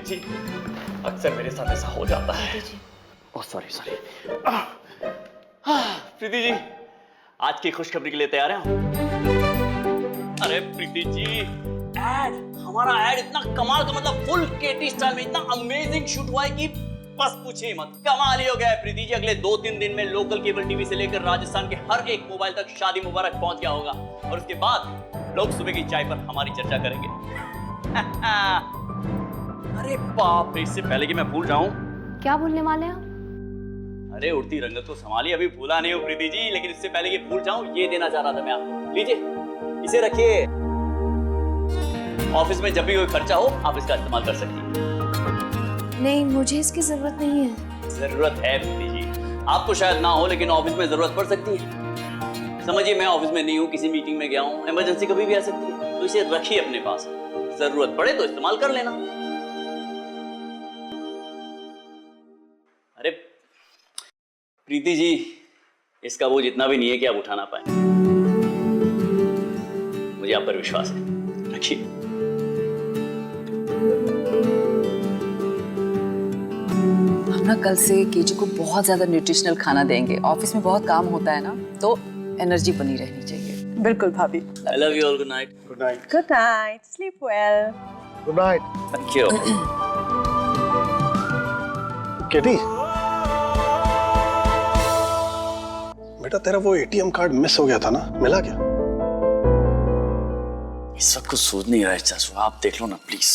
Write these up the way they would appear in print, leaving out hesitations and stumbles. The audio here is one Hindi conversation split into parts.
जी, अक्सर मेरे साथ ऐसा हो जाता है। Oh sorry sorry. Preeti ji, आज की खुशखबरी के लिए तैयार हैं? अरे प्रीति जी, हमारा ऐड इतना कमाल का, मतलब फुल केटी स्टाइल में इतना अमेजिंग शूट हुआ है कि बस पूछिए मत, कमाल ही हो गया है प्रीति जी। अगले 2-3 दिन में लोकल केबल टीवी से लेकर राजस्थान के हर एक मोबाइल तक शादी मुबारक पहुंच गया होगा, और उसके बाद लोग सुबह की चाय पर हमारी चर्चा करेंगे। अरे बाप रे, इससे पहले कि मैं भूल जाऊं। क्या भूलने वाले हैं? अरे उड़ती रंगत को संभालिए, अभी भूला नहीं हूं प्रीति जी, लेकिन इससे पहले कि भूल जाऊं, ये देना चाह रहा था मैं आपको। लीजिए, इसे रखिए। ऑफिस में जब भी कोई खर्चा हो आप इसका इस्तेमाल कर सकती हैं। नहीं, मुझे इसकी जरूरत नहीं है। जरूरत है प्रीति जी, आपको शायद ना हो, लेकिन ऑफिस में जरूरत पड़ सकती है। समझिए मैं ऑफिस में नहीं हूँ, किसी मीटिंग में गया हूँ, इमरजेंसी कभी भी आ सकती है, तो इसे रखिए अपने पास, जरूरत पड़े तो इस्तेमाल कर लेना। अरे प्रीति जी, इसका बोझ इतना भी नहीं है कि आप उठा ना पाए, मुझे आप पर विश्वास है, रखिए। हम ना कल से केजी को बहुत ज्यादा न्यूट्रिशनल खाना देंगे। ऑफिस में बहुत काम होता है ना, तो एनर्जी बनी रहनी चाहिए। बिल्कुल भाभी। I love you all, good night. Good night. Good night. Sleep well. Good night. Thank you. केटी, बेटा तेरा वो एटीएम कार्ड मिस हो गया था ना, मिला क्या? इस वक्त कुछ सोच नहीं रहा है चाचू, आप देख लो ना please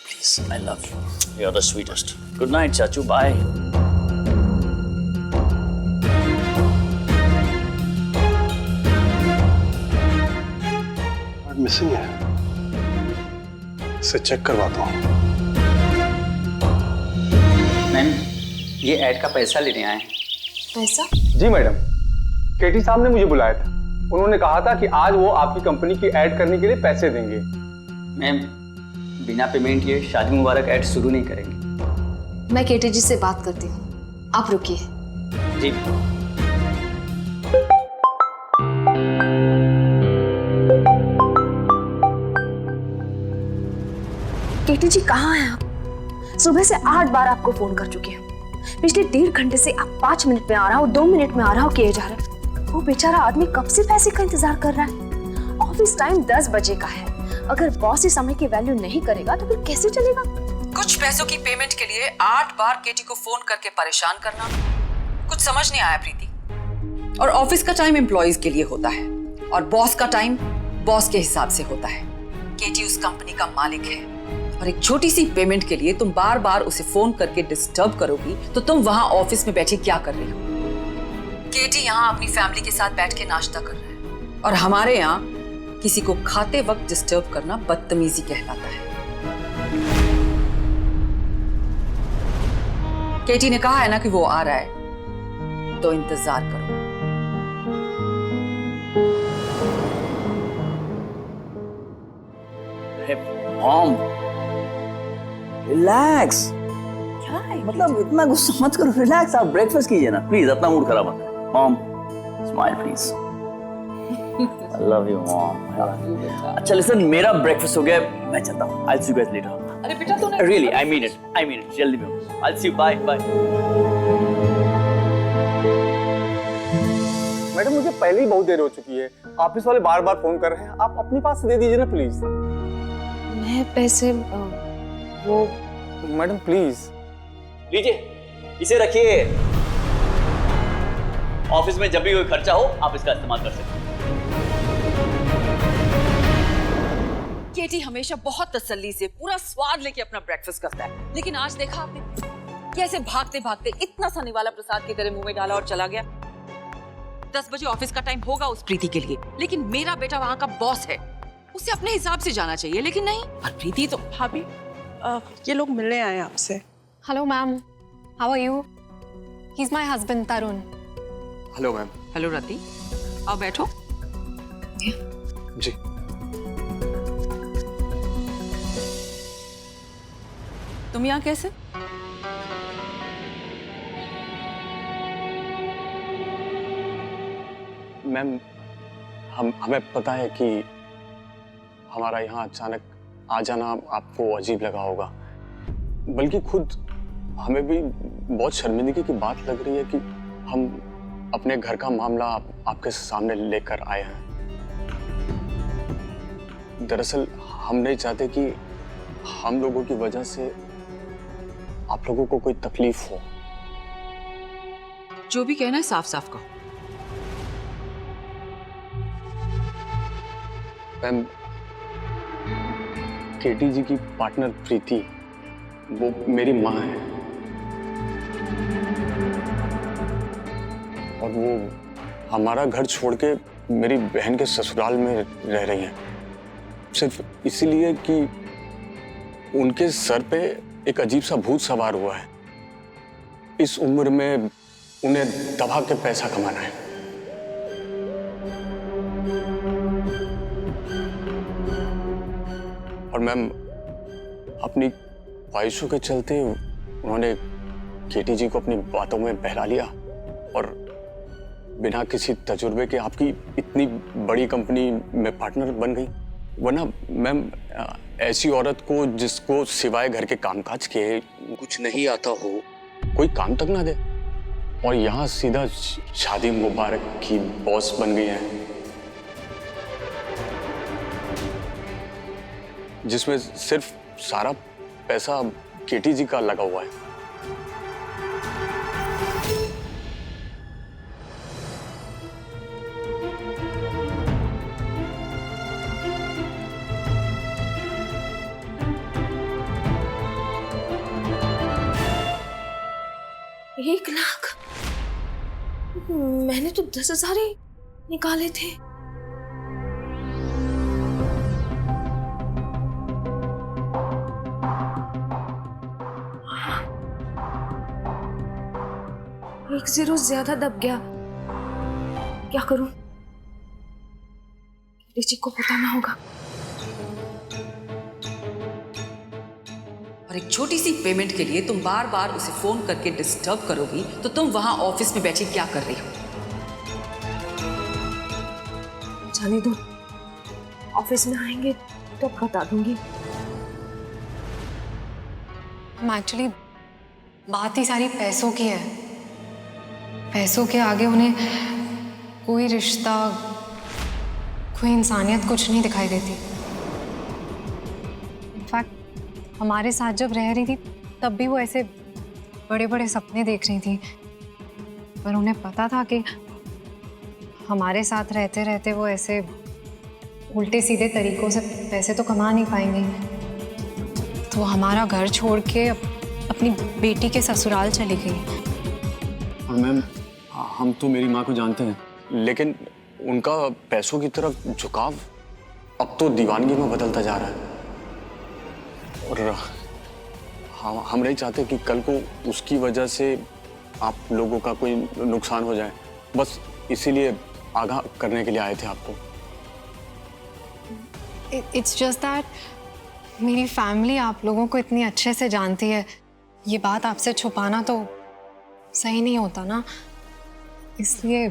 please. I love you, you are the sweetest. Good night चाचू, बाय। कार्ड मिसिंग है, इसे चेक करवाता हूँ। मैम, ये ऐड का पैसा लेने आए हैं। पैसा? जी मैडम, केटी साहब ने मुझे बुलाया था। उन्होंने कहा था कि आज वो आपकी कंपनी की ऐड करने के लिए पैसे देंगे। मैम, बिना पेमेंट ये शादी मुबारक ऐड शुरू नहीं करेंगे। मैं केटी जी से बात करती हूँ, आप रुकिए। जी। केटी जी कहाँ हैं आप? सुबह से 8 बार आपको फोन कर चुकी हूँ। पिछले 1.5 घंटे से आप 5 मिनट में आ रहा हो, 2 मिनट में आ रहा हो किए जा रहे हैं। वो बेचारा आदमी कब से पैसे का इंतजार कर रहा है। ऑफिस टाइम 10 बजे का है। अगर बॉस इस समय की वैल्यू नहीं करेगा तो फिर कैसे चलेगा? कुछ पैसों की पेमेंट के लिए 8 बार केटी को फोन करके परेशान करना, कुछ समझ नहीं आया प्रीति। और ऑफिस का टाइम एम्प्लॉइज के लिए होता है और बॉस का टाइम बॉस के हिसाब से होता है। केटी उस कंपनी का मालिक है और एक छोटी सी पेमेंट के लिए तुम बार बार उसे फोन करके डिस्टर्ब करोगी तो तुम वहां ऑफिस में बैठी क्या कर रही हो? केटी यहाँ अपनी फैमिली के साथ बैठ के नाश्ता कर रहा है और हमारे यहाँ किसी को खाते वक्त डिस्टर्ब करना बदतमीजी कहलाता है। केटी ने कहा है ना कि वो आ रहा है, तो इंतजार करो। Mom, relax. क्या है? मतलब इतना गुस्सा मत करो, रिलैक्स। आप ब्रेकफास्ट कीजिए ना प्लीज, अपना मूड खराब मत करो। Mom, smile please. I love you mom. अच्छा लिसन, मेरा ब्रेकफास्ट हो गया, मैं चलता हूँ। आई सी यू गाइस लेटर। अरे बेटा तूने रियली आई मीन इट, जल्दी में। आई सी यू, बाय बाय। मैडम, मुझे पहले ही बहुत देर हो चुकी है। ऑफिस वाले बार बार फोन कर रहे हैं, आप अपने पास से दे दीजिए ना प्लीज। मैं पैसे वो मैडम प्लीज। लीजिए, इसे रखिए। ऑफिस में जब भी कोई खर्चा हो आप इसका इस्तेमाल कर सकते हैं। केटी हमेशा बहुत तसल्ली से पूरा स्वाद लेके अपना ब्रेकफास्ट करता है, लेकिन आज देखा आपने कैसे भागते भागते इतना सा निवाला प्रसाद की तरह मुंह में डाला और चला गया। 10 बजे ऑफिस का टाइम होगा उस प्रीति के लिए, लेकिन मेरा बेटा वहां का बॉस है, उसे अपने हिसाब से जाना चाहिए, लेकिन नहीं। और प्रीति तो भाभी, ये लोग मिलने आए आपसे। Hello, ma'am. How are you? He's my husband, Tarun. Hello ma'am. Hello Rati, आओ बैठो। जी। तुम यहाँ कैसे? मैम, हमें पता है कि हमारा यहाँ अचानक आ जाना आपको अजीब लगा होगा, बल्कि खुद हमें भी बहुत शर्मिंदगी की बात लग रही है कि हम अपने घर का मामला आपके सामने लेकर आए हैं। दरअसल हम नहीं चाहते कि हम लोगों की वजह से आप लोगों को कोई तकलीफ हो। जो भी कहना है साफ साफ कहो। मैम, केटी जी की पार्टनर प्रीति वो मेरी माँ है और वो हमारा घर छोड़ के मेरी बहन के ससुराल में रह रही हैं, सिर्फ इसीलिए कि उनके सर पे एक अजीब सा भूत सवार हुआ है। इस उम्र में उन्हें दबा के पैसा कमाना है। और मैम, अपनी ख्वाहिशों के चलते उन्होंने केटी जी को अपनी बातों में बहला लिया और बिना किसी तजुर्बे के आपकी इतनी बड़ी कंपनी में पार्टनर बन गई। वरना मैम, ऐसी औरत को जिसको सिवाय घर के कामकाज के कुछ नहीं आता हो, कोई काम तक ना दे, और यहाँ सीधा शादी मुबारक की बॉस बन गई है, जिसमें सिर्फ सारा पैसा केटी जी का लगा हुआ है। एक लाख? मैंने तो 10,000 ही निकाले थे। एक जीरो ज्यादा दब गया। क्या करूं? ऋषि को बताना होगा। और एक छोटी सी पेमेंट के लिए तुम बार बार उसे फोन करके डिस्टर्ब करोगी तो तुम वहां ऑफिस में बैठी क्या कर रही हो? जाने दो, ऑफिस में आएंगे तो बता दूंगी। एक्चुअली बात ही सारी पैसों की है। पैसों के आगे उन्हें कोई रिश्ता, कोई इंसानियत कुछ नहीं दिखाई देती। इनफैक्ट हमारे साथ जब रह रही थी तब भी वो ऐसे बड़े बड़े सपने देख रही थी, पर उन्हें पता था कि हमारे साथ रहते रहते वो ऐसे उल्टे सीधे तरीकों से पैसे तो कमा नहीं पाएंगी। तो हमारा घर छोड़ के अपनी बेटी के ससुराल चली गई। और मैम, हम तो मेरी माँ को जानते हैं, लेकिन उनका पैसों की तरफ झुकाव अब तो दीवानगी में बदलता जा रहा है। और हम नहीं चाहते कि कल को उसकी वजह से आप लोगों का कोई नुकसान हो जाए। बस इसीलिए आगाह करने के लिए आए थे आपको। इट्स जस्ट दैट मेरी फैमिली आप लोगों को इतनी अच्छे से जानती है, ये बात आपसे छुपाना तो सही नहीं होता ना, इसलिए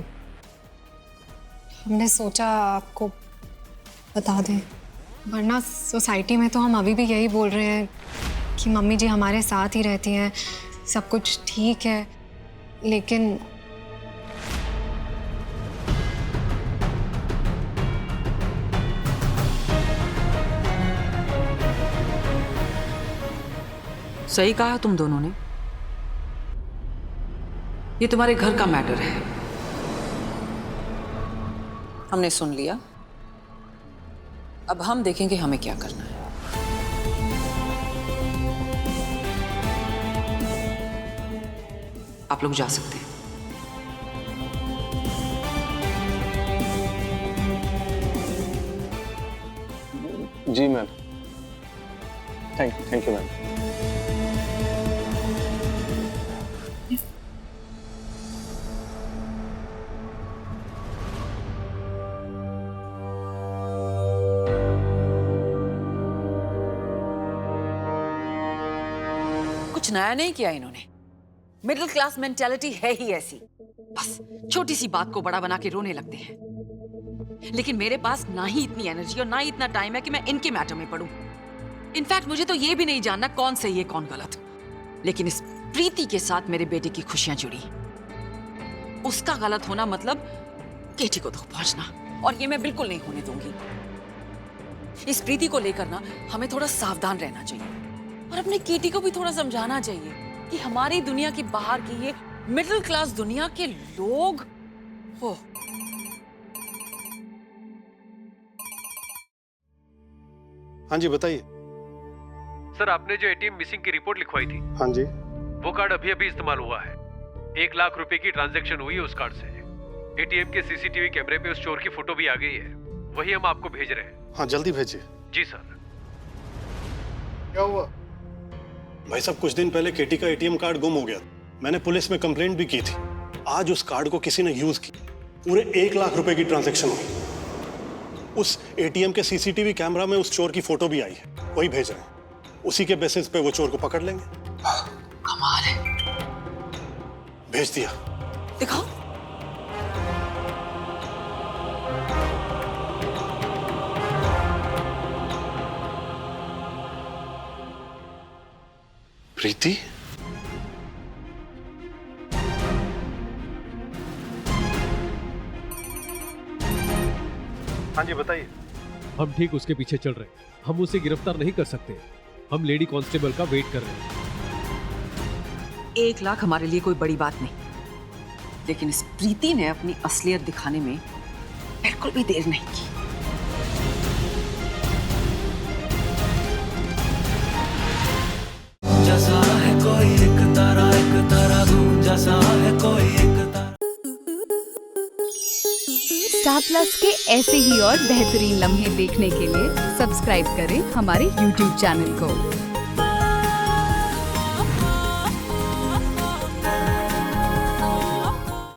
हमने सोचा आपको बता दें। वरना सोसाइटी में तो हम अभी भी यही बोल रहे हैं कि मम्मी जी हमारे साथ ही रहती हैं, सब कुछ ठीक है, लेकिन सही कहा तुम दोनों ने। ये तुम्हारे घर का मैटर है। हमने सुन लिया, अब हम देखेंगे हमें क्या करना है। आप लोग जा सकते हैं। जी मैम, थैंक यू मैम। कुछ नया नहीं किया इन्होंने। मिडिल क्लास मेंटालिटी है ही ऐसी, बस छोटी सी बात को बड़ा बना के रोने लगते हैं। लेकिन मेरे पास ना ही इतनी एनर्जी और ना ही इतना टाइम है कि मैं इनके मैटर में पड़ूं। इनफैक्ट मुझे तो ये भी नहीं जानना कौन सही है कौन गलत। लेकिन इस प्रीति के साथ मेरे बेटे की खुशियां जुड़ी। उसका गलत होना मतलब केटी को दुख पहुंचना, और ये मैं बिल्कुल नहीं होने दूंगी। इस प्रीति को लेकर ना हमें थोड़ा सावधान रहना चाहिए और अपने केटी को भी थोड़ा समझाना चाहिए कि हमारी दुनिया के बाहर की ये मिडिल क्लास दुनिया के लोग हो। हाँ जी बताइए। सर, आपने जो एटीएम मिसिंग की रिपोर्ट लिखवाई थी, हाँ जी। वो कार्ड अभी अभी इस्तेमाल हुआ है। 1 लाख रुपए की ट्रांजैक्शन हुई है उस कार्ड से। एटीएम के सीसीटीवी कैमरे पे उस चोर की फोटो भी आ गई है। वही हम आपको भेज रहे हैं। हाँ जल्दी भेजिए। जी सर। क्या हुआ? भाई साहब, कुछ दिन पहले केटी का एटीएम कार्ड गुम हो गया। मैंने पुलिस में कंप्लेंट भी की थी। आज उस कार्ड को किसी ने यूज की। पूरे 1 लाख रुपए की ट्रांजैक्शन हुई। उस एटीएम के सीसीटीवी कैमरा में उस चोर की फोटो भी आई है। वही भेज रहे हैं। उसी के बेसिस पे वो चोर को पकड़ लेंगे। कमाल है। भेज दिया। दिखाओ। प्रीति? हाँ जी बताइए। हम ठीक उसके पीछे चल रहे हैं। हम उसे गिरफ्तार नहीं कर सकते। हम लेडी कांस्टेबल का वेट कर रहे हैं। 1 लाख हमारे लिए कोई बड़ी बात नहीं, लेकिन इस प्रीति ने अपनी असलियत दिखाने में बिल्कुल भी देर नहीं की। जैसा है कोई एक तारा दूं, जैसा है कोई एक तारा। स्टार प्लस के ऐसे ही और बेहतरीन लम्हे देखने के लिए सब्सक्राइब करें हमारे YouTube चैनल को।